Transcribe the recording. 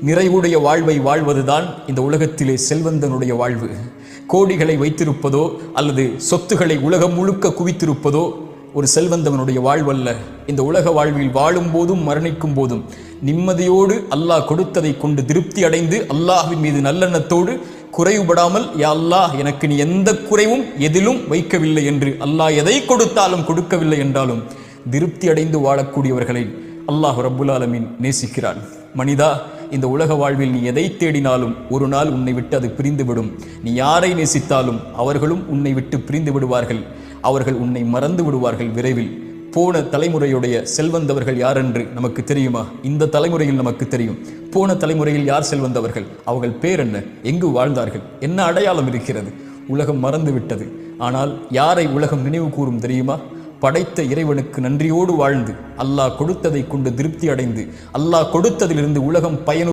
நிறைவுடைய வாழ்வை வாழ்வதுதான் இந்த உலகத்திலே செல்வந்தனுடைய வாழ்வு. கோடிகளை வைத்திருப்பதோ அல்லது சொத்துக்களை உலகம் முழுக்க குவித்திருப்பதோ ஒரு செல்வந்தவனுடைய வாழ்வல்ல. இந்த உலக வாழ்வில் வாழும் போதும் மரணிக்கும் போதும் நிம்மதியோடு அல்லாஹ் கொடுத்ததை கொண்டு திருப்தி அடைந்து அல்லாஹ்வின் மீது நல்லெண்ணத்தோடு குறைவுபடாமல், யா அல்லாஹ் எனக்கு நீ எந்த குறைவும் எதிலும் வைக்கவில்லை என்று, அல்லாஹ் எதை கொடுத்தாலும் கொடுக்கவில்லை என்றாலும் திருப்தி அடைந்து வாழக்கூடியவர்களை அல்லாஹ் ரப்புல் ஆலமீன் நேசிக்கிறான். மனிதா, இந்த உலக வாழ்வில் நீ எதை தேடினாலும் ஒரு நாள் உன்னை விட்டு அது பிரிந்துவிடும். நீ யாரை நேசித்தாலும் அவர்களும் உன்னை விட்டு பிரிந்து விடுவார்கள். அவர்கள் உன்னை மறந்து விடுவார்கள் விரைவில். போன தலைமுறையுடைய செல்வந்தவர்கள் யார் என்று நமக்கு தெரியுமா? இந்த தலைமுறையில் நமக்கு தெரியும். போன தலைமுறையில் யார் செல்வந்தவர்கள்? அவர்கள் பேர் என்ன? எங்கு வாழ்ந்தார்கள்? என்ன அடையாளம் இருக்கிறது? உலகம் மறந்து விட்டது. ஆனால் யாரை உலகம் நினைவு கூறும் தெரியுமா? படைத்த இறைவனுக்கு நன்றியோடு வாழ்ந்து அல்லாஹ் கொடுத்ததை கொண்டு திருப்தி அடைந்து அல்லாஹ் கொடுத்ததிலிருந்து உலகம் பயன்